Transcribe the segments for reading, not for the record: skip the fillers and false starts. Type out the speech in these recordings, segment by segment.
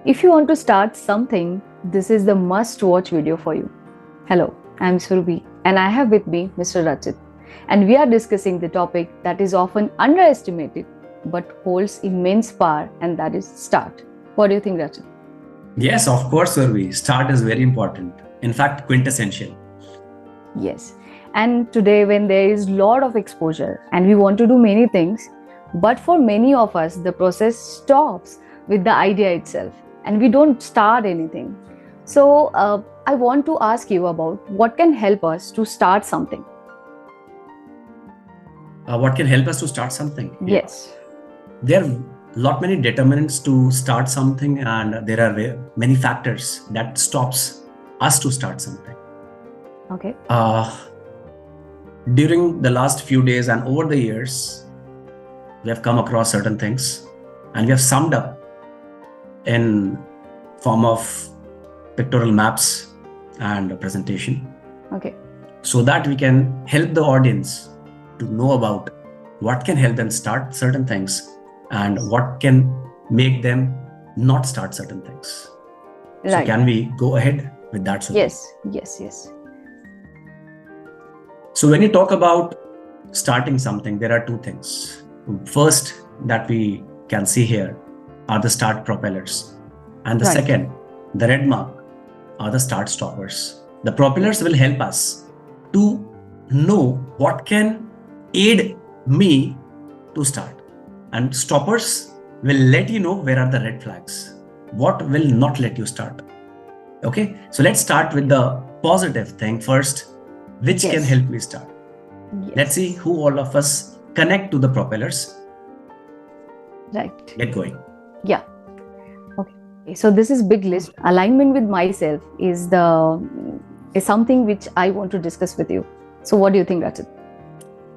If you want to start something, this is the must-watch video for you. Hello, I'm Surbi and I have with me Mr. Rachit, and we are discussing the topic that is often underestimated but holds immense power, and that is start. What do you think, Rachit? Yes, of course, Survi. Start is very important. In fact, quintessential. Yes. And today when there is lot of exposure and we want to do many things, but for many of us the process stops with the idea itself and we don't start anything. So I want to ask you about what can help us to start something. What can help us to start something? Yes. There are lot many determinants to start something, and there are many factors that stops us to start something. Okay. During the last few days and over the years, we have come across certain things, and we have summed up in form of pictorial maps and a presentation. Okay. So that we can help the audience to know about what can help them start certain things and what can make them not start certain things. Right. So can we go ahead with that? Yes. So when you talk about starting something, there are two things. First, that we can see here are the start propellers. And the second, the red mark, are the start stoppers. The propellers will help us to know what can aid me to start. And stoppers will let you know where are the red flags, what will not let you start. Okay, so let's start with the positive thing first, which can help me start. Yes. Let's see who all of us connect to the propellers. Right. Get going. Yeah. Okay. So this is big list. Alignment with myself is something which I want to discuss with you. So what do you think, Rachit?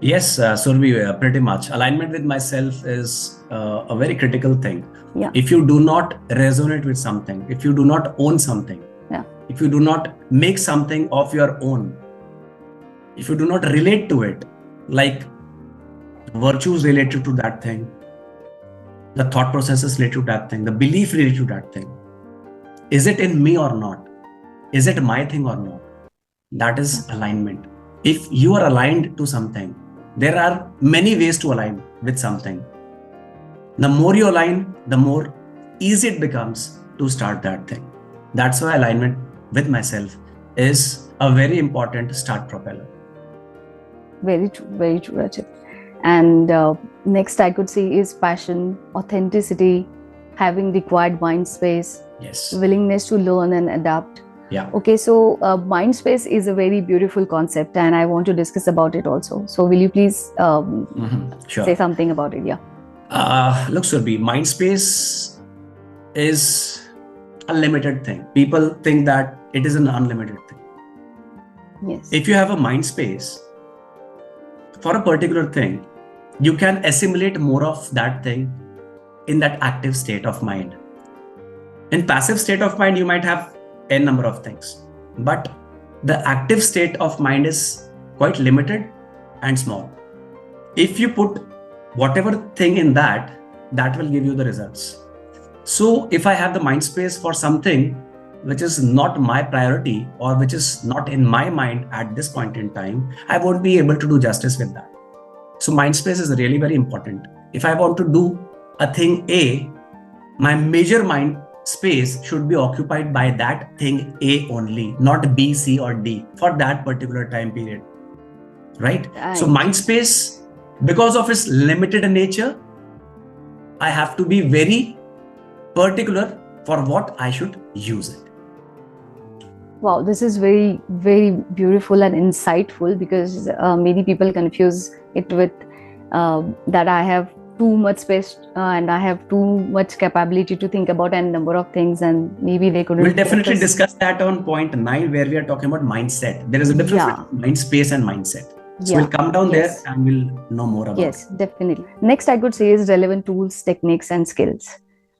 Yes, Survi, pretty much. Alignment with myself is a very critical thing. Yeah. If you do not resonate with something, if you do not own something, if you do not make something of your own, if you do not relate to it, like virtues related to that thing, the thought processes related to that thing, the belief related to that thing, is it in me or not? Is it my thing or not? That is alignment. If you are aligned to something, there are many ways to align with something. The more you align, the more easy it becomes to start that thing. That's why alignment with myself is a very important start propeller. Very true, Rachit. And next I could see is passion, authenticity, having required mind space, willingness to learn and adapt. Yeah. Okay, so mind space is a very beautiful concept and I want to discuss about it also. So will you please say something about it? Yeah. Look, Surbi, mind space is a limited thing. People think that it is an unlimited thing. Yes. If you have a mind space for a particular thing, you can assimilate more of that thing in that active state of mind. In passive state of mind, you might have n number of things, but the active state of mind is quite limited and small. If you put whatever thing in that will give you the results. So if I have the mind space for something which is not my priority or which is not in my mind at this point in time, I won't be able to do justice with that. So mind space is really very important. If I want to do a thing A, my major mind space should be occupied by that thing A only, not B, C, or D for that particular time period. Right? So mind space, because of its limited nature, I have to be very particular for what I should use it. Wow, this is very, very beautiful and insightful, because many people confuse it with that I have too much space and I have too much capability to think about a number of things, and maybe they couldn't. We'll definitely discuss that on point 9, where we are talking about mindset. There is a difference between mind space and mindset. So we'll come down there and we'll know more about it. Yes, definitely. Next, I could say is relevant tools, techniques, and skills.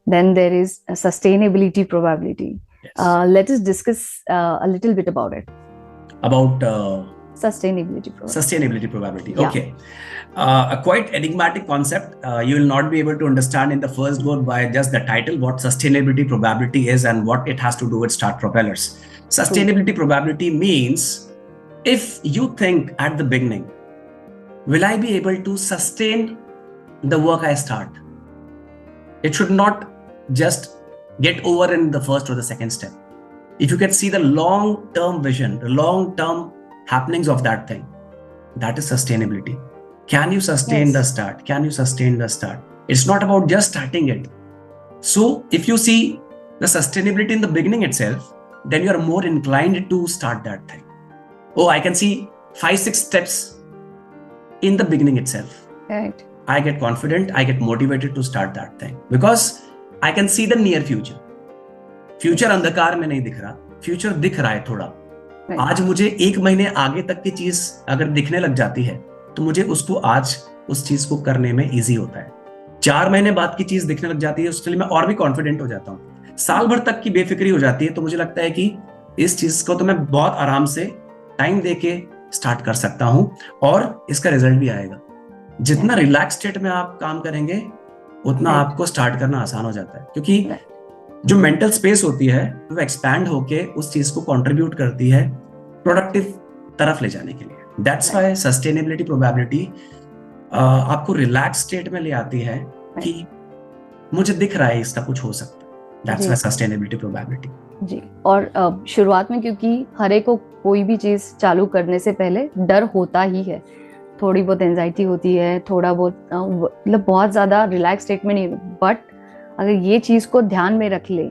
Then there is a sustainability probability. Let us discuss a little bit about it. About Sustainability probability. Yeah. Okay. A quite enigmatic concept. You will not be able to understand in the first go by just the title what sustainability probability is and what it has to do with start propellers. Sustainability probability means if you think at the beginning, will I be able to sustain the work I start? It should not just get over in the first or the second step. If you can see the long-term vision, the long-term happenings of that thing, that is sustainability. Can you sustain the start? Can you sustain the start? It's not about just starting it. So if you see the sustainability in the beginning itself, then you are more inclined to start that thing. Oh, I can see 5-6 steps in the beginning itself. Right. I get confident, I get motivated to start that thing because I can see the near future. Future अंधकार में नहीं दिख रहा, future दिख रहा है थोड़ा. आज मुझे 1 महीने आगे तक की चीज अगर दिखने लग जाती है तो मुझे उसको आज उस चीज को करने में इजी होता है. 4 महीने बाद की चीज दिखने लग जाती है, उसके लिए मैं और भी कॉन्फिडेंट हो जाता हूँ. साल भर तक की बेफिक्री हो जाती है तो मुझे लगता है कि इस चीज को तो मैं बहुत आराम से टाइम देके स्टार्ट कर सकता हूँ और इसका रिजल्ट भी आएगा. जितना रिलैक्स स्टेट में आप काम करेंगे उतना आपको स्टार्ट करना आसान हो जाता है, क्योंकि जो मेंटल स्पेस होती है वो एक्सपैंड होके उस चीज को कंट्रीब्यूट करती है प्रोडक्टिव तरफ ले जाने के लिए. दैट्स व्हाई सस्टेनेबिलिटी प्रोबेबिलिटी आपको रिलैक्स स्टेट में ले आती है कि मुझे दिख रहा है इसका कुछ हो सकता है. That's why sustainability probability. जी. और शुरुआत में क्योंकि हर एक को कोई भी चीज चालू करने से पहले डर होता ही है, थोड़ी बहुत एंजाइटी होती है, थोड़ा बहुत मतलब बहुत ज्यादा रिलैक्स स्टेट में नहीं. बट अगर ये चीज को ध्यान में रख ले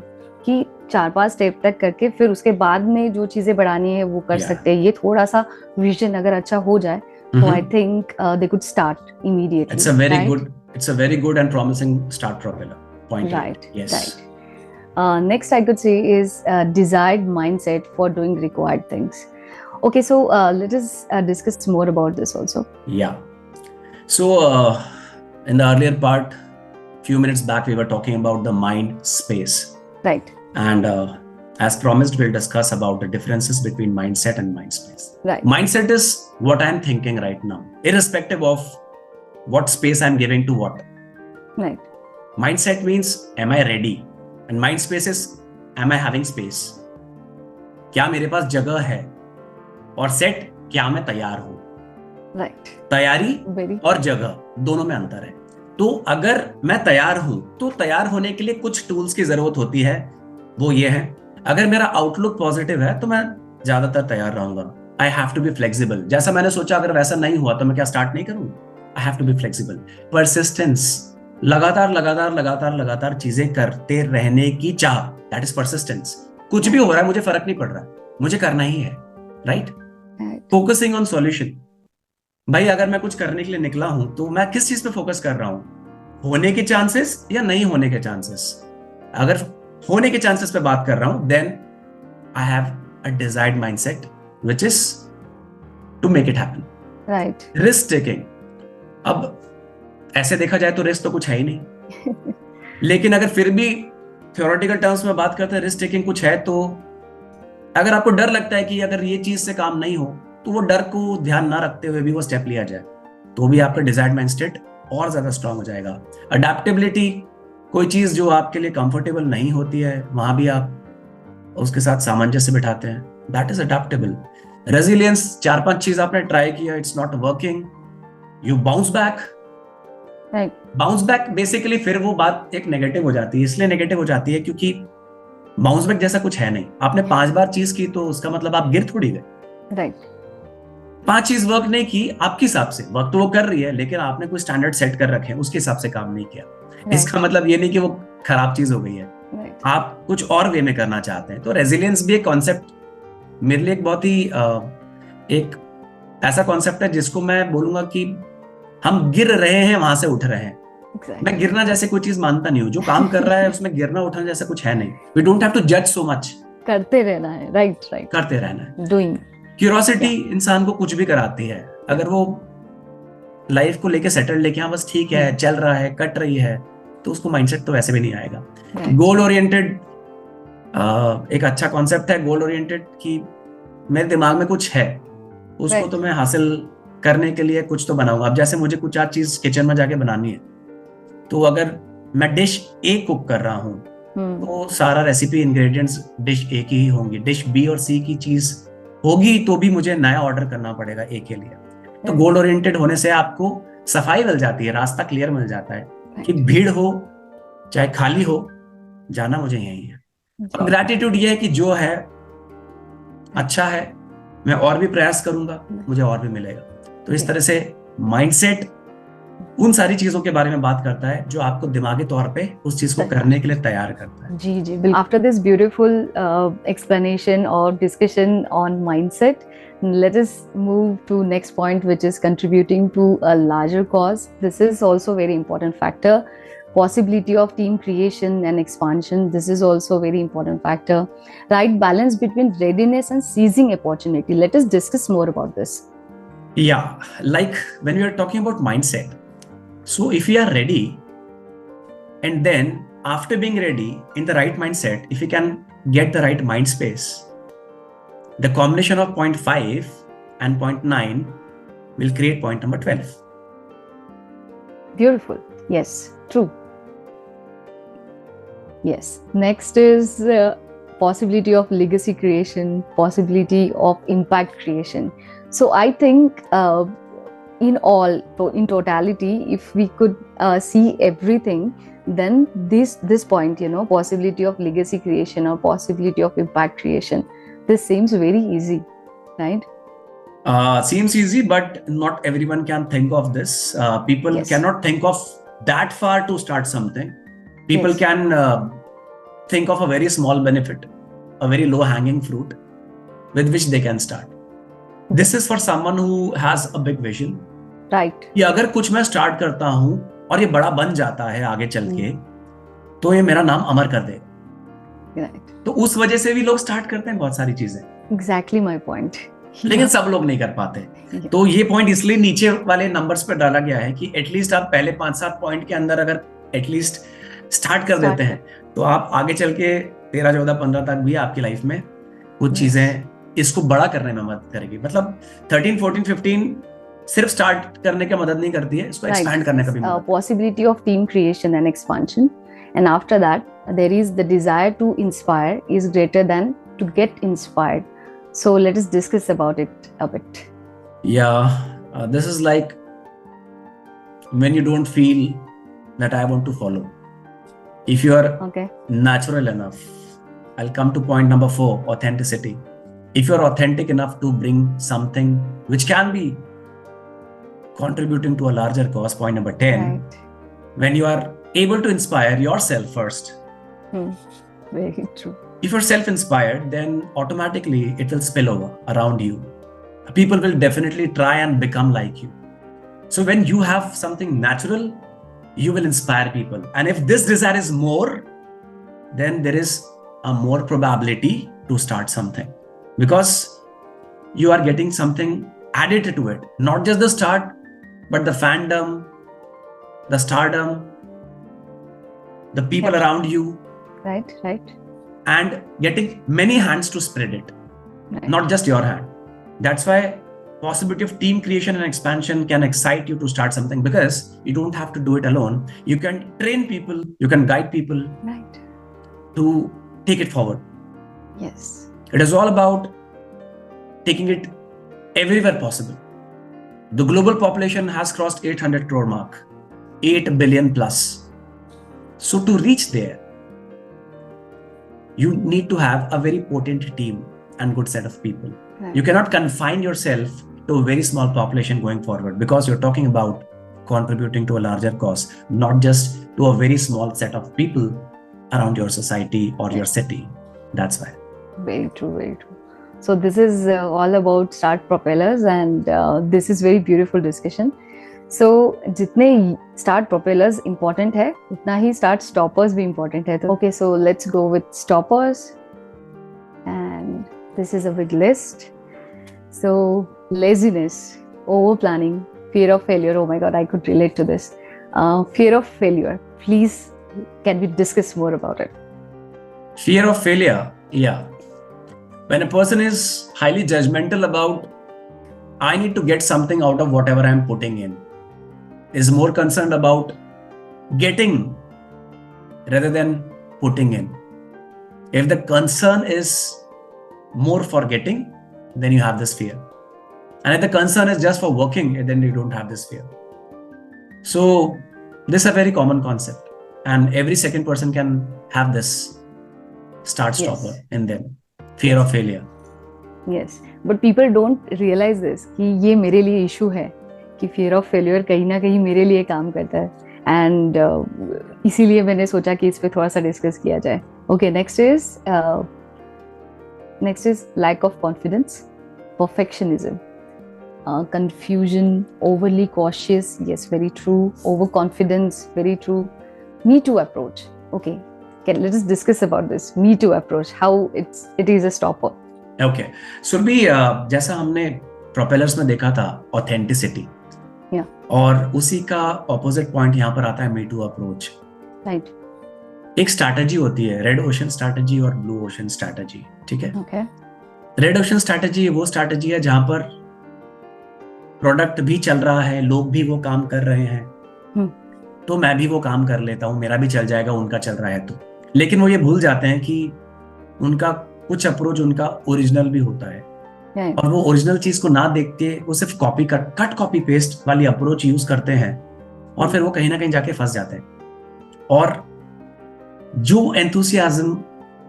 कि 4-5 स्टेप तक करके फिर उसके बाद में जो चीजें बढ़ानी है वो कर सकते हैं, ये थोड़ा सा विजन अगर अच्छा हो जाए तो I think they could start immediately. It's a very good and promising start propeller point. Right. Yes. Right. Next I could say is desired mindset for doing required things. Okay, so let us discuss more about this also. Yeah. So in the earlier part, few minutes back, we were talking about the mind space. Right. And as promised, we'll discuss about the differences between mindset and mind space. Right. Mindset is what I'm thinking right now, irrespective of what space I'm giving to what. Right. Mindset means, am I ready? And mind space is, am I having space? क्या मेरे पास जगह है? और set, क्या मैं तैयार हूं? Right. तैयारी और जगह दोनों में अंतर है. तो अगर मैं तैयार हूं तो तैयार होने के लिए कुछ टूल्स की जरूरत होती है. वो ये है, अगर मेरा आउटलुक पॉजिटिव है तो मैं ज्यादातर तैयार रहूंगा. I have to be flexible. जैसा मैंने सोचा अगर वैसा नहीं हुआ तो मैं क्या स्टार्ट नहीं करूं? I have to be flexible. Persistence, लगातार चीजें करते रहने की चाह, दैट इज परसिस्टेंस. कुछ भी हो रहा है मुझे फर्क नहीं पड़ रहा, मुझे करना ही है. राइट. Focusing on solution. भाई अगर मैं कुछ करने के लिए निकला हूं तो मैं किस चीज पे फोकस कर रहा हूं? होने के चांसेस या नहीं होने के चांसेस? अगर होने के चांसेस पे बात कर रहा हूं, then I have a desired mindset which is to make it happen. Right. Risk taking. अब ऐसे देखा जाए तो रिस्क तो कुछ है ही नहीं. लेकिन अगर फिर भी थ्योरेटिकल टर्म्स में बात करते हैं रिस्क टेकिंग कुछ है, तो अगर आपको डर लगता है कि अगर ये चीज से काम नहीं हो तो वो डर को ध्यान ना रखते हुए भी वो स्टेप लिया जाए तो भी आपका डिजायर्ड माइंड स्टेट और ज्यादा स्ट्रांग हो जाएगा. अडेप्टेबिलिटी, कोई चीज जो आपके लिए कंफर्टेबल नहीं होती है वहां भी आप उसके साथ सामंजस्य बिठाते हैं, दैट इज अडेप्टेबल. रेजिलियंस, 4-5 चीज आपने ट्राई किया, it's not working, you bounce back. Bounce back basically फिर वो बात एक नेगेटिव हो जाती है. इसलिए नेगेटिव हो जाती है क्योंकि बाउंस बैक जैसा कुछ है नहीं. आपने 5 बार चीज की तो उसका मतलब आप गिर थोड़ी गए. राइट. 5 चीज वर्क नहीं की आपके हिसाब से, वर्क तो वो कर रही है लेकिन आपने कोई स्टैंडर्ड सेट कर रखे हैं, उसके हिसाब से काम नहीं किया. इसका मतलब ये नहीं कि वो खराब चीज हो गई है. आप कुछ और वे में करना चाहते हैं. तो रेजिलियंस भी एक कॉन्सेप्ट मेरे लिए एक बहुत ही एक ऐसा कॉन्सेप्ट है जिसको मैं बोलूंगा कि हम गिर रहे हैं वहां से उठ रहे हैं. मैं गिरना जैसे कोई चीज मानता नहीं हूँ. जो काम कर रहा है उसमें गिरना उठना जैसा कुछ है नहीं. वी डोंट हैव टू जज सो मच. करते रहना है. राइट. करते रहना है. डूइंग. क्यूरियोसिटी इंसान को कुछ भी कराती है. अगर वो लाइफ को लेके सेटल लेके हाँ बस ठीक है, चल रहा है, कट रही है, तो उसको माइंडसेट तो वैसे भी नहीं आएगा. गोल ओरिएंटेड एक अच्छा कॉन्सेप्ट है. गोल ओरिएंटेड कि मेरे दिमाग में कुछ है, उसको Right. तो मैं हासिल करने के लिए कुछ तो बनाऊंगा. अब जैसे मुझे कुछ आज चीज किचन में जाके बनानी है, तो अगर मैं डिश ए कुक कर रहा हूँ, तो सारा रेसिपी इंग्रेडिएंट्स डिश ए की ही होंगी. डिश बी और सी की चीज होगी तो भी मुझे नया ऑर्डर करना पड़ेगा ए के लिए. तो गोल ओरिएंटेड होने से आपको सफाई मिल जाती है, रास्ता क्लियर मिल जाता है कि भीड़ हो चाहे खाली हो, जाना मुझे यही है. अब ग्रैटिट्यूड ये है कि जो है अच्छा है, मैं और भी प्रयास करूंगा, मुझे और भी मिलेगा. तो इस तरह से माइंडसेट उन सारी चीजों के बारे में बात करता है जो आपको दिमागी तौर पे उस चीज को करने के लिए तैयार करता है. जी जी बिल्कुल. After this beautiful explanation or discussion on mindset, let us move to next point, which is contributing to a larger cause. This is also very important factor. Possibility of team creation and expansion. This is also very important factor. Right balance between readiness and seizing opportunity. Let us discuss more about this. Yeah, like when we are talking about mindset, so if we are ready, and then after being ready in the right mindset, if we can get the right mind space, the combination of point 5 and point 9 will create point number 12. Beautiful. Yes, true. Yes. Next is possibility of legacy creation, possibility of impact creation. So I think in totality, if we could see everything, then this point, possibility of legacy creation or possibility of impact creation, this seems very easy, right? Seems easy, but not everyone can think of this. People cannot think of that far to start something. People can think of a very small benefit, a very low hanging fruit with which they can start. This is for someone who has a big vision. Right. कि अगर कुछ मैं start करता हूँ और ये बड़ा बन जाता है आगे चल के, तो ये मेरा नाम अमर कर देगा. Right. तो उस वजह से भी लोग स्टार्ट करते हैं बहुत सारी चीजें. Exactly my point. लेकिन सब लोग नहीं कर पाते. तो ये पॉइंट इसलिए नीचे वाले नंबर्स पे डाला गया है कि एटलीस्ट आप पहले 5-7 पॉइंट के अंदर अगर एटलीस्ट स्टार्ट कर देते हैं, तो आप आगे चल के 13, 14, 15 तक भी आपकी लाइफ में कुछ चीजें इसको बड़ा करने में मदद करेगी. मतलब 13, 14, 15 सिर्फ स्टार्ट करने की मदद नहीं करती है, इसको एक्सपैंड करने का भी मदद. Possibility of team creation and expansion, and after that there is the desire to inspire is greater than to get inspired. So let us discuss about it a bit. Yeah, this is like when you don't feel that I want to follow. If you are natural enough, I'll come to point number 4, authenticity. If you are authentic enough to bring something which can be contributing to a larger cause, point number 10, right. When you are able to inspire yourself first. Very true. If you're self-inspired, then automatically it will spill over around you. People will definitely try and become like you. So when you have something natural, you will inspire people. And if this desire is more, then there is a more probability to start something. Because you are getting something added to it. Not just the start, but the fandom, the stardom, the people around you. Right, right. And getting many hands to spread it, not just your hand. That's why possibility of team creation and expansion can excite you to start something, because you don't have to do it alone. You can train people, you can guide people to take it forward. Yes. It is all about taking it everywhere possible. The global population has crossed 800 crore mark, 8 billion plus. So to reach there, you need to have a very potent team and good set of people. Right. You cannot confine yourself to a very small population going forward, because you're talking about contributing to a larger cause, not just to a very small set of people around your society or your city. That's why. Very true, very true. So this is all about Start Propellers, and this is very beautiful discussion. So जितने start propellers important है, उतना ही start stoppers भी important है. Okay, so let's go with stoppers, and this is a big list. So laziness, over planning, fear of failure. Oh my god, I could relate to this. Fear of failure. Please, can we discuss more about it? Fear of failure, yeah. When a person is highly judgmental about I need to get something out of whatever I'm putting in. Is more concerned about getting rather than putting in. If the concern is more for getting, then you have this fear. And if the concern is just for working, then you don't have this fear. So this is a very common concept. And every second person can have this start stopper in them. Fear of failure. Yes, but people don't realize this कि ये मेरे लिए issue है कि fear of failure कहीं ना कहीं मेरे लिए काम करता है and इसीलिए मैंने सोचा कि इस पे थोड़ा सा डिस्कस किया जाए. Okay, next is lack of confidence, perfectionism, confusion, overly cautious. Yes, very true. Overconfidence, very true. Me Too approach. Okay, let us discuss about this Me Too approach. How it is a stopper. Okay, Surabhi जैसा हमने propellers में देखा था authenticity, और उसी का opposite point यहाँ पर आता है मी टू अप्रोच. राइट. एक स्ट्रैटेजी होती है रेड ओशन स्ट्रैटेजी और ब्लू ओशन स्ट्रैटेजी. ठीक है. Okay. रेड ओशन स्ट्रैटेजी वो स्ट्रैटेजी है जहां पर प्रोडक्ट भी चल रहा है, लोग भी वो काम कर रहे हैं, तो मैं भी वो काम कर लेता हूँ, मेरा भी चल जाएगा, उनका चल रहा है तो. लेकिन वो ये भूल जाते हैं कि उनका कुछ अप्रोच उनका ओरिजिनल भी होता है, और वो ओरिजिनल चीज को ना देखते वो सिर्फ कॉपी कट कॉपी पेस्ट वाली अप्रोच यूज करते हैं, और फिर वो कहीं ना कहीं जाके फंस जाते हैं. और जो एंथुसियाज्म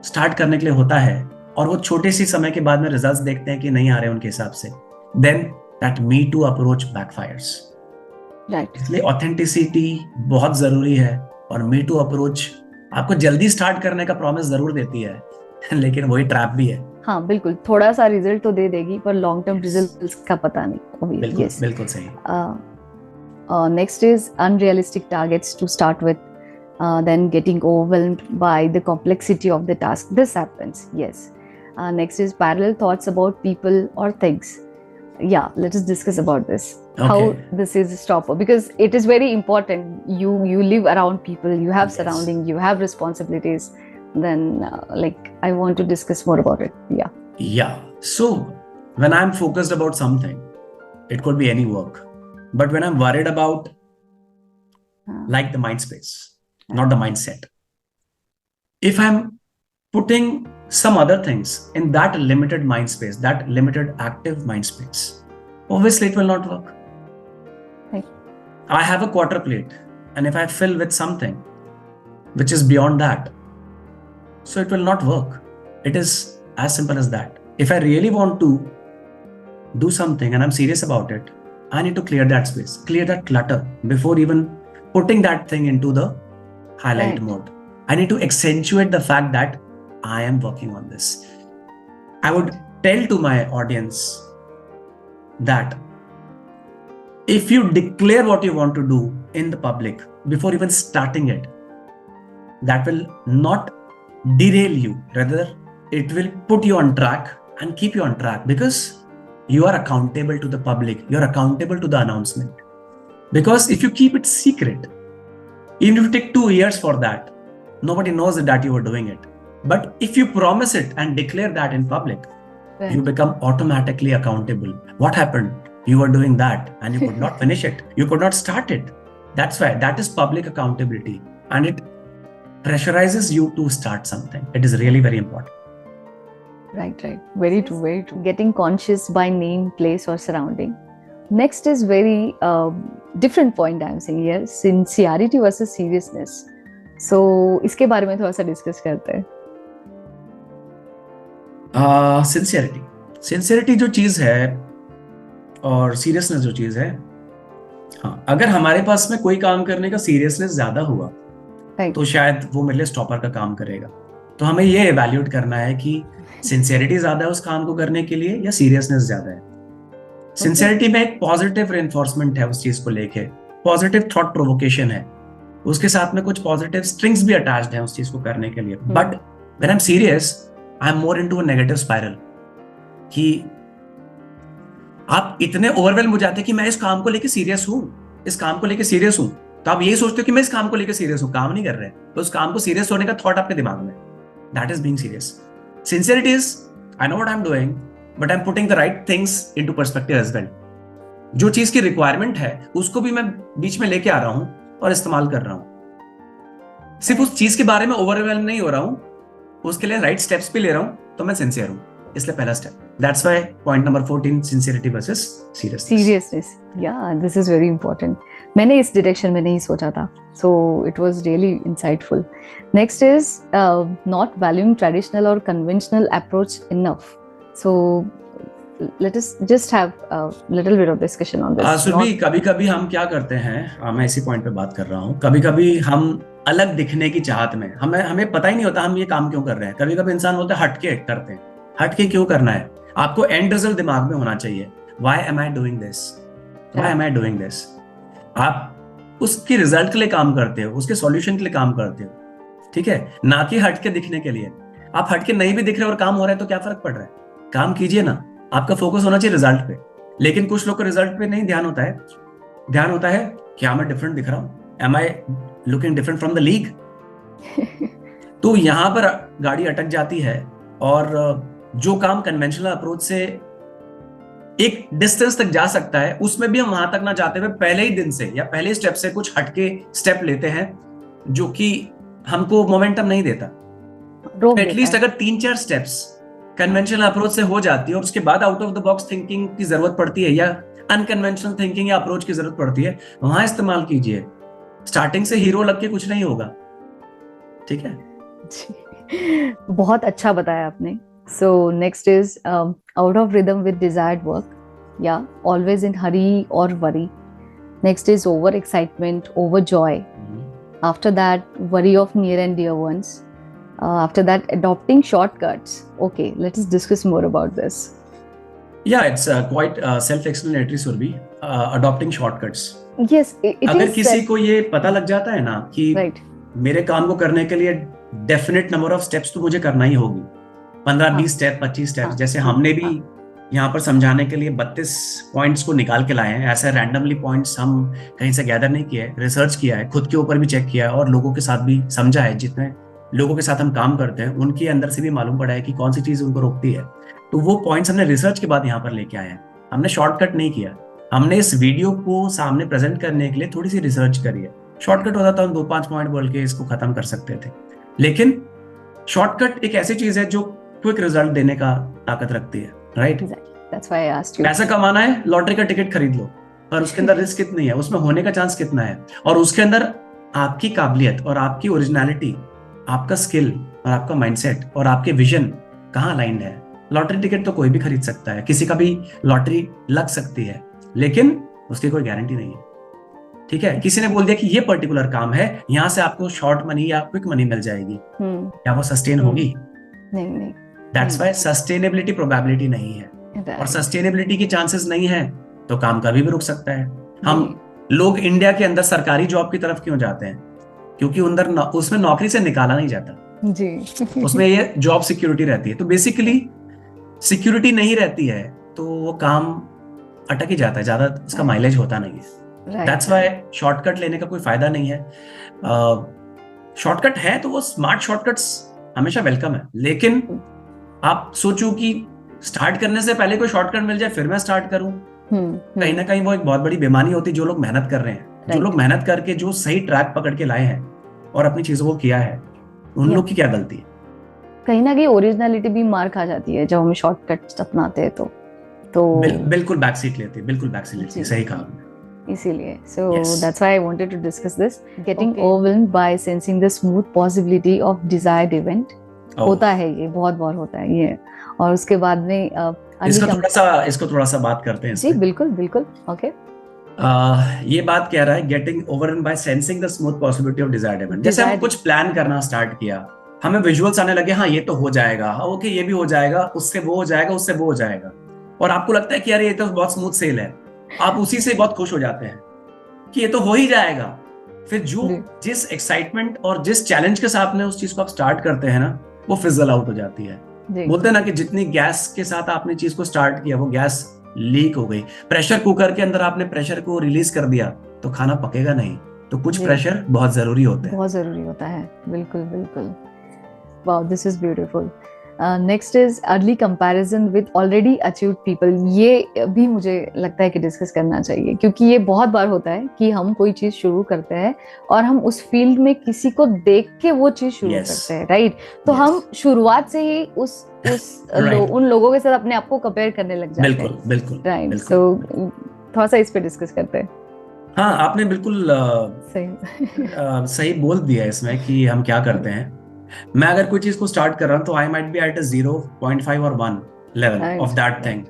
स्टार्ट करने के लिए होता है और वो छोटे सी समय के बाद में रिजल्ट्स देखते हैं कि नहीं आ रहे उनके हिसाब से, then that me too approach backfires. Right. इसलिए ऑथेंटिसिटी बहुत जरूरी है, और मी टू अप्रोच आपको जल्दी स्टार्ट करने का प्रॉमिस जरूर देती है लेकिन वही ट्रैप भी है. हाँ बिल्कुल, थोड़ा सा रिजल्ट तो दे देगी पर लॉन्ग टर्म रिजल्ट का पता नहीं. बिल्कुल बिल्कुल सही. Next is unrealistic targets to start with, then getting overwhelmed by the complexity of the task. This happens. Yes. Next is parallel thoughts about people or things. Yeah, let us discuss about this. Okay. How this is a stopper, because it is very important. You live around people, you have surrounding, you have responsibilities. Then I want to discuss more about it. Yeah. So when I'm focused about something, it could be any work, but when I'm worried about like the mind space, not the mindset, if I'm putting some other things in that limited mind space, that limited active mind space, obviously it will not work. Right. I have a quarter plate, and if I fill with something which is beyond that, so it will not work. It is as simple as that. If I really want to do something and I'm serious about it, I need to clear that space, clear that clutter before even putting that thing into the highlight mode. I need to accentuate the fact that I am working on this. I would tell to my audience that if you declare what you want to do in the public before even starting it, that will not derail you. Rather, it will put you on track and keep you on track, because you are accountable to the public. You're accountable to the announcement. Because if you keep it secret, even if you take 2 years for that, nobody knows that you were doing it. But if you promise it and declare that in public, you become automatically accountable. What happened? You were doing that and you could not finish it. You could not start it. That's why that is public accountability, and it pressurizes you to start something. It is really very important. Right. Very true, very true. Getting conscious by name, place or surrounding. Next is very different point I'm saying here, sincerity versus seriousness. So इसके बारे में थोड़ा सा discuss करते हैं. Sincerity जो चीज है और सीरियसनेस जो चीज है, हाँ, अगर हमारे पास में कोई काम करने का सीरियसनेस ज्यादा हुआ, तो शायद वो मेरे लिए स्टॉपर का काम करेगा. तो हमें ये इवैल्यूएट करना है कि सिंसियरिटी ज्यादा है उस काम को करने के लिए या सीरियसनेस ज्यादा है. सिंसियरिटी में एक पॉजिटिव रेनफोर्समेंट है उस चीज को लेके, पॉजिटिव थॉट प्रोवोकेशन है, उसके साथ में कुछ पॉजिटिव स्ट्रिंग्स भी अटैच्ड हैं उस चीज को करने के लिए. But when I am serious, I am more into a negative spiral, कि आप इतने ओवरवेल्म हो जाते हैं कि मैं इस काम को लेके सीरियस हूं, इस काम को लेके सीरियस हूं, तो आप यही सोचते हो कि मैं इस काम को लेके सीरियस हूं, काम नहीं कर रहे, तो उस काम को सीरियस होने का थॉट आपके दिमाग में, that is being serious. Sincerity is I know what I am doing, but I'm putting the right things into perspective as well. जो चीज की रिक्वायरमेंट है उसको भी मैं बीच में लेके आ रहा हूं और इस्तेमाल कर रहा हूं। सिर्फ उस चीज के बारे में ओवरवेलम नहीं हो रहा हूं, उसके लिए राइट स्टेप्स भी ले रहा हूं, तो मैं सिंसियर हूं। इसलिए पहला step, that's why point number 14, sincerity versus seriousness. या दिस इज वेरी इंपॉर्टेंट। मैंने इस डायरेक्शन में नहीं सोचा था, so it was really insightful. Next is not valuing traditional और conventional approach enough. So let us just have a little bit of discussion on this. Surabhi, कभी कभी हम क्या करते हैं, मैं इसी पॉइंट पे बात कर रहा हूँ, कभी कभी हम अलग दिखने की चाहत में हमें पता ही नहीं होता हम ये काम क्यों कर रहे हैं। कभी कभी इंसान बोलते हैं हटके करते हैं। हटके क्यों करना है? आपको एंड रिजल्ट दिमाग में होना चाहिए। Why am I doing this? Why am I doing this? आप उसकी रिजल्ट के लिए काम करते हो, उसके सॉल्यूशन के लिए काम करते हो, ठीक है, ना कि हटके दिखने के लिए। आप हटके नहीं भी दिख रहे और काम हो रहा है तो क्या फर्क पड़ रहा है? काम कीजिए ना। आपका फोकस होना चाहिए रिजल्ट पे। लेकिन कुछ लोग को रिजल्ट पे नहीं ध्यान होता है। ध्यान होता है क्या मैं डिफरेंट दिख रहा हूं? Am I looking different from the league? तो यहां पर गाड़ी अटक जाती है। और जो काम कन्वेंशनल अप्रोच से एक डिस्टेंस तक जा सकता है, उसमें भी हम वहां तक ना जाते हुए पहले ही दिन से या पहले स्टेप से कुछ हटके स्टेप लेते हैं, जो कि हमको मोमेंटम नहीं देता। एटलीस्ट अगर 3-4 स्टेप्स कन्वेंशनल अप्रोच से हो जाती है और उसके बाद out of the box thinking की जरूरत पड़ती है या अनकन्वेंशनल थिंकिंग या अप्रोच की जरूरत पड़ती है, वहां इस्तेमाल कीजिए। स्टार्टिंग से हीरो लग के कुछ नहीं होगा, ठीक है। बहुत अच्छा बताया आपने। So next is out of rhythm with desired work, या ऑलवेज इन हरी और worry. Next is over excitement, over joy. After that worry of near and dear ones. After that, adopting shortcuts. Okay, let us discuss more about this. Yeah, it's quite self-explanatory, Surbhi. Adopting shortcuts. Yes, it अगर is किसी को ये पता लग जाता है ना कि right. मेरे काम को करने के लिए डेफिनेट नंबर ऑफ स्टेप्स तो मुझे करना ही होगी, 15-20 स्टेप, 25 स्टेप, जैसे हमने भी यहाँ पर समझाने के लिए 32 पॉइंट्स को निकाल के लाए हैं। ऐसे रैंडमली पॉइंट्स हम कहीं से गैदर नहीं किए, रिसर्च किया है, खुद के ऊपर भी चेक किया है और लोगों के साथ भी समझा है। जितने लोगों के साथ हम काम करते हैं उनके अंदर से भी मालूम पड़ा है कि कौन सी चीज उनको रोकती है। तो वो पॉइंट्स हमने रिसर्च के बाद यहाँ पर लेके आए हैं। हमने शॉर्टकट नहीं किया, हमने इस वीडियो को सामने प्रेजेंट करने के लिए थोड़ी सी रिसर्च करी है। शॉर्टकट होता तो हम 2-5 पॉइंट बोल के इसको खत्म कर सकते थे, लेकिन शॉर्टकट एक ऐसी चीज है जो क्विक रिजल्ट देने का ताकत रखती है, right? That's why I asked you. पैसा कमाना है, लॉटरी का टिकट खरीद लो, पर उसके अंदर रिस्क कितनी है, उसमें होने का चांस कितना है, और उसके अंदर आपकी काबिलियत और आपकी ओरिजिनलिटी, आपका स्किल और आपका माइंडसेट और आपके विजन कहाँ अलाइंड है। लॉटरी टिकट तो कोई भी खरीद सकता है, किसी का भी लॉटरी लग सकती है, लेकिन उसकी कोई गारंटी नहीं है, ठीक है। किसी ने बोल दिया कि ये पर्टिकुलर काम है, यहाँ से आपको शॉर्ट मनी या क्विक मनी मिल जाएगी, क्या वो सस्टेन होगी? नहीं। दैट्स व्हाई सस्टेनेबिलिटी प्रोबेबिलिटी नहीं है, और सस्टेनेबिलिटी की चांसेस नहीं है तो काम कभी भी रुक सकता है। हम लोग इंडिया के अंदर सरकारी जॉब की तरफ क्यों जाते हैं? क्योंकि उसमें नौकरी से निकाला नहीं जाता जी। उसमें ये जॉब सिक्योरिटी रहती है। तो बेसिकली सिक्योरिटी नहीं रहती है तो वो काम अटक ही जाता है, ज्यादा उसका माइलेज होता नहीं है। दैट्स व्हाई शॉर्टकट लेने का कोई फायदा नहीं है। शॉर्टकट है तो वो स्मार्ट शॉर्टकट्स हमेशा वेलकम है, लेकिन आप सोचो कि स्टार्ट करने से पहले कोई शॉर्टकट मिल जाए फिर मैं स्टार्ट करूं, कहीं ना कहीं वो एक बहुत बड़ी बेईमानी होती है। जो लोग मेहनत कर रहे हैं, जो लोग मेहनत करके जो सही ट्रैक पकड़ के लाए हैं और अपनी चीजों को किया है, उन लोग की क्या गलती है? कहीं ना कहीं ओरिजिनलिटी भी मार खा जाती है जब हम शॉर्टकट अपनाते हैं तो बिल्कुल बैक सीट लेते हैं, बिल्कुल बैक सीट लेते हैं, सही कहा। इसीलिए so that's why I wanted to discuss this. Getting overwhelmed by sensing the smooth possibility of desired event. होता है, ये बहुत बार होता है ये। और उसके बाद में इसको थोड़ा सा बात करते हैं। जी बिल्कुल ओके। ये बात कह रहा है getting overwhelmed bye sensing the smooth possibility of desired event. जैसे हम कुछ प्लान करना स्टार्ट किया, हमें विजुअल्स आने लगे, हाँ ये तो हो जाएगा, हाँ ओके ये भी हो जाएगा, उससे वो हो जाएगा, उससे वो हो जाएगा, और आपको लगता है कि यार ये तो बहुत स्मूथ सेल है, आप उसी से बहुत खुश हो जाते हैं कि ये तो हो ही जाएगा। फिर जो जिस एक्साइटमेंट और जिस चैलेंज के साथ में उस चीज को आप स्टार्ट करते हैं ना, वो फिजल आउट हो जाती है। बोलते हैं ना कि जितनी गैस के साथ आपने चीज को स्टार्ट किया वो गैस लीक हो गई। प्रेशर कुकर के अंदर आपने प्रेशर को रिलीज कर दिया तो खाना पकेगा नहीं। तो कुछ प्रेशर बहुत जरूरी होता है, बहुत जरूरी होता है। बिल्कुल। Wow, this is beautiful. Next is early comparison with already achieved people. ये भी मुझे लगता है कि डिस्कस करना चाहिए, क्योंकि ये बहुत बार होता है कि हम कोई चीज शुरू करते हैं और हम उस फील्ड में किसी को देख के वो चीज शुरू करते हैं, राइट? तो हम शुरुआत से ही उन लोगों के साथ अपने आप को कंपेयर करने लग जाते हैं. बिल्कुल, राइट. सो थोड़ा सा इस पे डिस्कस करते हैं. हाँ, आपने बिल्कुल सही बोल दिया इसमें कि हम क्या करते हैं. मैं अगर कोई चीज को स्टार्ट कर रहा हूँ तो आई माइट बी एट 0.5 और 1 लेवल ऑफ दैट थिंग,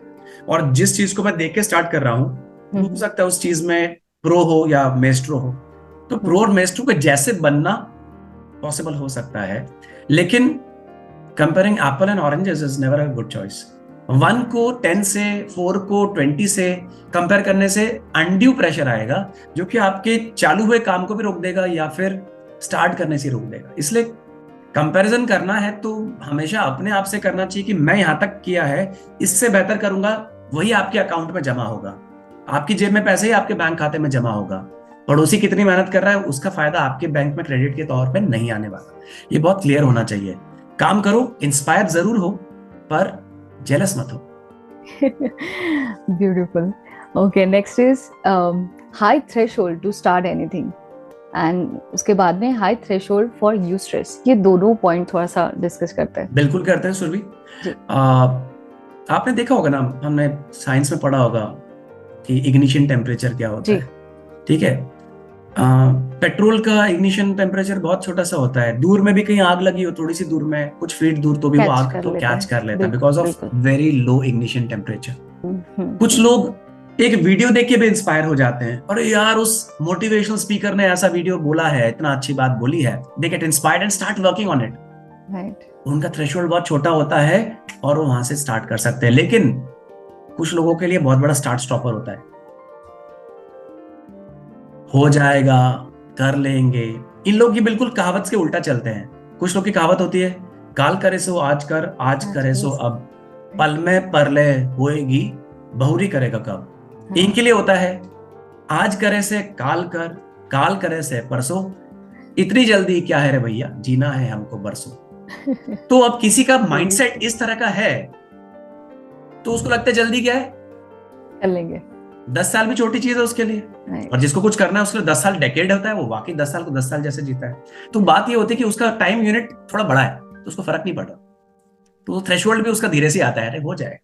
और जिस चीज को मैं देख के स्टार्ट कर रहा हूँ हो सकता है उस चीज में प्रो हो या मेस्ट्रो हो. तो प्रो और मेस्ट्रो के जैसे बनना पॉसिबल हो सकता है, लेकिन comparing Apple and oranges is never a good choice. 1 को 10 से, 4 को 20 से कंपेयर करने से अनड्यू प्रेशर आएगा, जो कि आपके चालू हुए काम को भी रोक देगा या फिर स्टार्ट करने से रोक देगा. इसलिए कंपैरिजन करना है तो हमेशा अपने आप से करना चाहिए कि मैं यहां तक किया है, इससे बेहतर करूंगा, वही आपके अकाउंट में जमा होगा. आपकी जेब में पैसे ही आपके बैंक खाते में जमा होगा. पड़ोसी कितनी मेहनत कर रहा है उसका फायदा आपके बैंक में क्रेडिट के तौर पे नहीं आने वाला. ये बहुत क्लियर होना चाहिए. काम करो, इंस्पायर जरूर हो, पर जेलस मत हो. Beautiful. Okay, next is high threshold to start anything, and उसके बाद में हाई थ्रेशोल्ड फॉर यूस्ट्रेस. ये दोनों पॉइंट थोड़ा सा डिस्कस करते हैं. बिल्कुल करते हैं सुरभि. आपने देखा होगा ना, हमने साइंस में पढ़ा होगा कि इग्निशन टेम्परेचर क्या होता है. ठीक है, पेट्रोल का इग्निशन टेम्परेचर बहुत छोटा सा होता है. दूर में भी कहीं आग लगी हो, थोड़ी सी दूर में, कुछ फीट दूर, तो भी वो आग को कैच कर लेता है because of very low ignition temperature. कुछ लोग एक वीडियो देख के भी इंस्पायर हो जाते हैं, और यार उस मोटिवेशनल स्पीकर ने ऐसा वीडियो बोला है, इतना अच्छी बात बोली है, they get inspired and start working on it. Right. उनका थ्रेशोल्ड बहुत छोटा होता है और वो वहां से स्टार्ट कर सकते हैं. लेकिन कुछ लोगों के लिए बहुत बड़ा स्टार्ट स्टॉपर होता है. हो जाएगा, कर लेंगे. इन लोग की बिल्कुल कहावत के उल्टा चलते हैं. कुछ लोग की कहावत होती है, काल करे सो आज कर, आज करे सो अब, पल में परले होएगी, बहुरी करेगा कब. इनके लिए होता है आज करे से काल कर, काल करे से परसों, इतनी जल्दी क्या है रे भैया, जीना है हमको बरसों. तो अब किसी का माइंडसेट इस तरह का है तो उसको लगता है जल्दी क्या है, कर लेंगे. 10 साल भी छोटी चीज है उसके लिए. और जिसको कुछ करना है उसके लिए 10 साल डेकेड होता है. वो वाकई 10 साल को 10 साल जैसे जीता है. तो बात ये होती है कि उसका टाइम यूनिट थोड़ा बड़ा है तो उसको फर्क नहीं पड़ता. तो थ्रेशोल्ड भी उसका धीरे से आता है, हो जाएगा.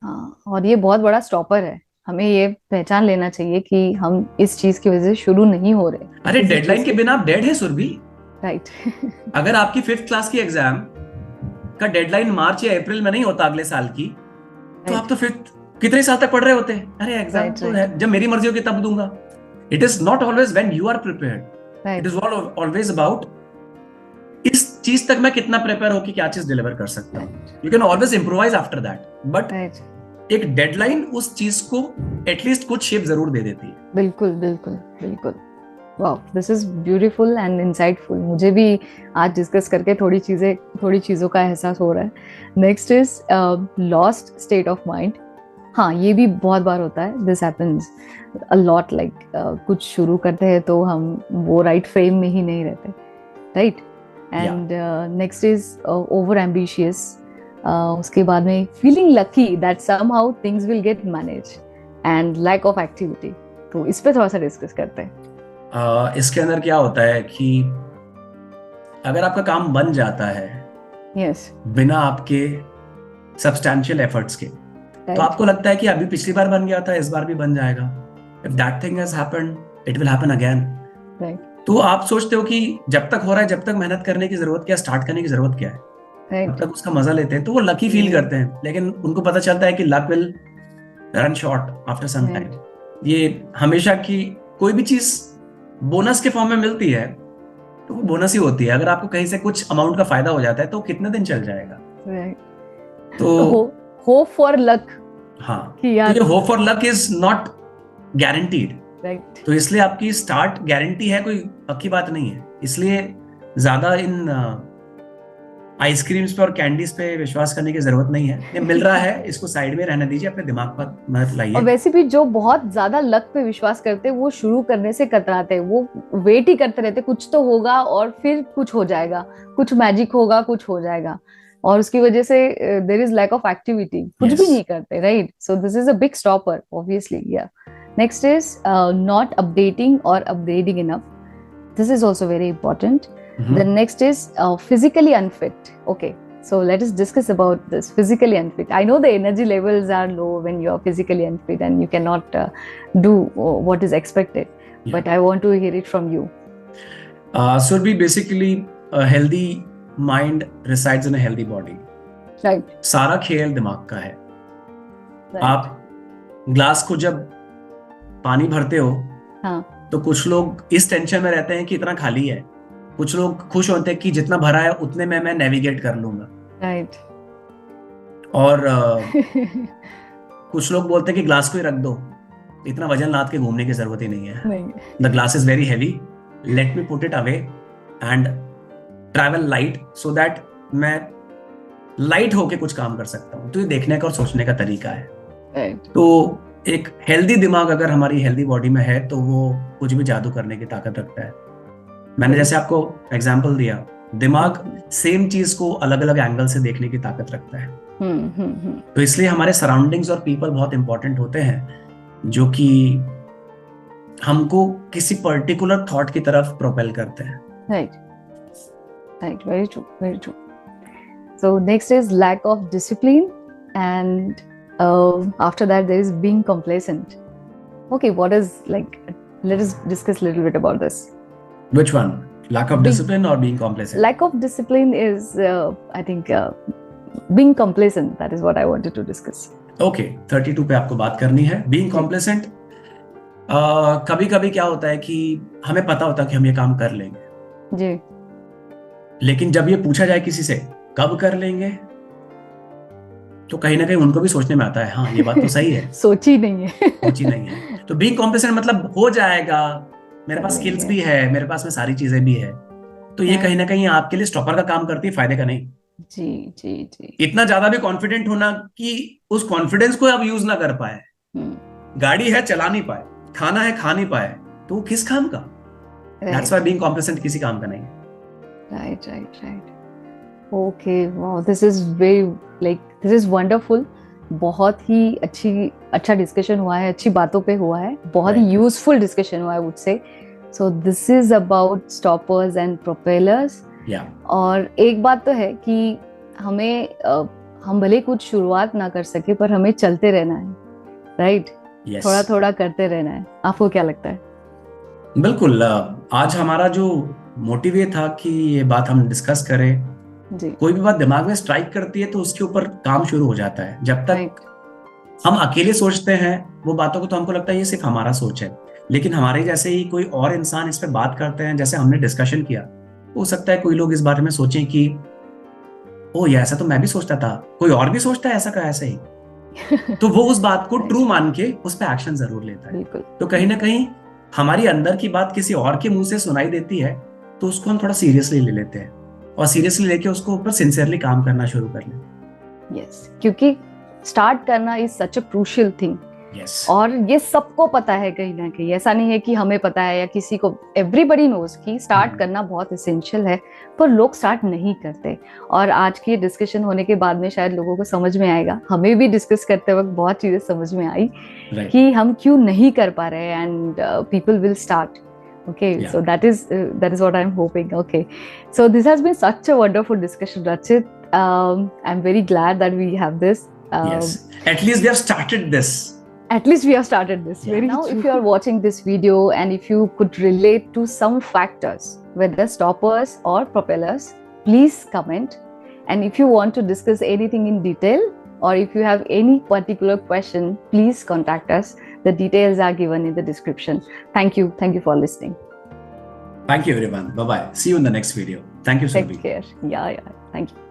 हाँ, और ये बहुत बड़ा स्टॉपर है. हमें ये पहचान लेना चाहिए कि हम इस चीज की वजह से शुरू नहीं हो रहे. अरे डेडलाइन के बिना आप डेड है सुरभि. राइट. अगर आपकी 5th क्लास की एग्जाम का डेडलाइन मार्च या अप्रैल में नहीं होता अगले साल की, तो आप तो फिर कितने साल तक पढ़ रहे होते. अरे एग्जाम तो है, जब मेरी मर्जी होगी तब दूंगा. It is not always when you are prepared, it is always about इस चीज तक मैं कितना प्रिपेयर होकर क्या चीज डिलीवर कर सकता हूँ. You can always improvise after that, but एक डेडलाइन उस चीज को एटलीस्ट कुछ शेप जरूर दे देती है. बिल्कुल बिल्कुल बिल्कुल. Wow, this is beautiful and insightful. मुझे भी आज डिस्कस करके थोड़ी चीजों का एहसास हो रहा है. Next is lost state of mind. हाँ, ये भी बहुत बार होता है. This happens a lot. Like कुछ शुरू करते हैं तो हम वो राइट फ्रेम में ही नहीं रहते, right? And next is over ambitious. उसके बाद में feeling lucky that somehow things will get manage and lack of activity. तो इस पे थोड़ा सा डिस्कस करते हैं. इसके अंदर क्या होता है कि अगर आपका काम बन जाता है बिना आपके सब्सटैंशियल एफर्ट्स के, तो आपको लगता है कि अभी पिछली बार बन गया था, इस बार भी बन जाएगा. If that thing has happened, it will happen again. तो आप सोचते हो कि जब तक हो रहा है, जब तक मेहनत करने की जरूरत क्या, स्टार्ट करने की जरूरत क्या है, तब तक उसका मजा लेते हैं. तो वो लकी फील करते हैं, लेकिन उनको पता चलता है कि luck will run short after some time. ये हमेशा की कोई भी चीज बोनस के फॉर्म में मिलती है तो वो बोनस ही होती है. अगर आपको कहीं से कुछ अमाउंट का फायदा हो जाता है तो कितने दिन चल जाएगा. तो होप फॉर लक. हाँ, तो ये hope for luck is not guaranteed. Right. तो इसलिए आपकी स्टार्ट गारंटी है, कोई पक्की बात नहीं है. इसलिए ज्यादा इन आइसक्रीम्स पे और कैंडीज पे विश्वास करने की जरूरत नहीं है. ये मिल रहा है, इसको साइड में रहने दीजिए, अपने दिमाग पर मत लाइए. और वैसे भी जो बहुत ज्यादा लक पे विश्वास करते हैं वो शुरू करने से कतराते हैं. वो वेट ही करते रहते, कुछ तो होगा और फिर कुछ हो जाएगा, कुछ मैजिक होगा, कुछ हो जाएगा. और उसकी वजह से there is lack of activity, कुछ भी Yes. नहीं करते, right? So this is a big stopper obviously. या नेक्स्ट इज नॉट अपडेटिंग और upgrading enough. This is also very important. Mhm. The next is physically unfit. Okay, so let us discuss about this physically unfit. I know the energy levels are low when you are physically unfit and you cannot do what is expected. Yeah. But I want to hear it from you. So it'll be basically a healthy mind resides in a healthy body. Right. सारा खेल दिमाग का है. Right. आप glass को जब पानी भरते हो, हाँ. तो कुछ लोग इस टेंशन में रहते हैं कि इतना खाली है, कुछ लोग खुश होते हैं कि जितना भरा है उतने में मैं नेविगेट कर लूंगा. Right. और कुछ लोग बोलते हैं कि ग्लास को ही रख दो, इतना वजन लाद के घूमने की जरूरत ही नहीं है. नहीं. The glass is very heavy, let me put it away and travel light so that मैं लाइट होके कुछ काम कर सकता हूँ. तो ये देखने का और सोचने का तरीका है. Right. तो एक हेल्दी दिमाग अगर हमारी हेल्दी बॉडी में है तो वो कुछ भी जादू करने की ताकत रखता है. मैंने जैसे आपको एग्जांपल दिया, दिमाग सेम चीज को अलग अलग एंगल से देखने की ताकत रखता है. तो इसलिए हमारे सराउंडिंग्स और पीपल बहुत इंपॉर्टेंट होते हैं जो कि हमको किसी पर्टिकुलर थॉट की तरफ प्रोपेल करते हैं. Right, very true, very true. So next is lack of discipline, and after that there is being complacent. Okay, what is, like, let us discuss a little bit about this. Which one? Lack of discipline or being complacent? Lack of discipline is I think being complacent. That is what I wanted to discuss. Okay, 32 पे आपको बात करनी है. Being complacent, कभी कभी क्या होता है कि हमें पता होता है कि हम ये काम कर लेंगे जी, लेकिन जब ये पूछा जाए किसी से कब कर लेंगे, तो कहीं ना कहीं उनको भी सोचने में आता है हाँ ये बात तो सही है. सोची नहीं है. तो बीइंग कॉम्प्लेसेंट मतलब हो जाएगा, मेरे पास स्किल्स भी है, मेरे पास में सारी चीजें भी है. तो ये कहीं ना कहीं आपके लिए स्टॉपर का काम करती है, फायदे का नहीं. जी जी जी. इतना ज्यादा भी कॉन्फिडेंट होना कि उस कॉन्फिडेंस को आप यूज ना कर पाए. गाड़ी है चला नहीं पाए, खाना है खा नहीं पाए, तो वो किस काम का? दैट्स व्हाई बीइंग कॉम्प्लेसेंट किसी काम का नहीं. Right. Okay, wow, this is very, like, this is wonderful. बहुत ही अच्छा डिस्कशन हुआ है, अच्छी बातों पे हुआ है, बहुत ही यूजफुल डिस्कशन हुआ है, I would say. So this is about stoppers and propellers. और एक बात तो है कि हमें हम भले कुछ शुरुआत ना कर सके पर हमें चलते रहना है, राइट? थोड़ा थोड़ा करते रहना है. आपको क्या लगता है? बिल्कुल. आज हमारा जो मोटिव ये था कि ये बात हम डिस्कस करें. जी. कोई भी बात दिमाग में स्ट्राइक करती है तो उसके ऊपर काम शुरू हो जाता है. जब तक हम अकेले सोचते हैं वो बातों को तो हमको लगता है ये सिर्फ हमारा सोच है, लेकिन हमारे जैसे ही कोई और इंसान इस पे बात करते हैं, जैसे हमने डिस्कशन किया, हो सकता है कोई लोग इस बारे में सोचें कि ओ ये ऐसा तो मैं भी सोचता था, कोई और भी सोचता है ऐसा का ऐसा ही. तो वो उस बात को ट्रू मान के उस पर एक्शन जरूर लेता है. तो कहीं ना कहीं हमारी अंदर की बात किसी और के मुंह से सुनाई देती है तो उसको हम थोड़ा सीरियसली ले लेते हैं और सीरियसली लेके उसको ऊपर सिंसियरली काम करना शुरू कर लें. यस, क्योंकि स्टार्ट करना is such a crucial thing. और ये सबको पता है कहीं ना कहीं, ऐसा नहीं है कि हमें पता है या किसी को, एवरीबडी नोज कि स्टार्ट करना बहुत एसेंशियल है, पर लोग स्टार्ट नहीं करते. और आज की डिस्कशन होने के बाद में शायद लोगों को समझ में आएगा, हमें भी डिस्कस करते वक्त बहुत चीजें समझ में आई कि हम क्यों नहीं कर पा रहे, and people will start. Okay, so that is what I'm hoping. Okay, so this has been such a wonderful discussion, Rachit. I'm very glad that we have this. Yes, at least we have started this. At least we have started this. Yeah. Very now, true. If you are watching this video and if you could relate to some factors, whether stoppers or propellers, please comment. And if you want to discuss anything in detail, or if you have any particular question, please contact us. The details are given in the description. Thank you for listening. Thank you everyone. Bye bye. See you in the next video. Thank you, Surabhi. Take care. Yeah. Thank you.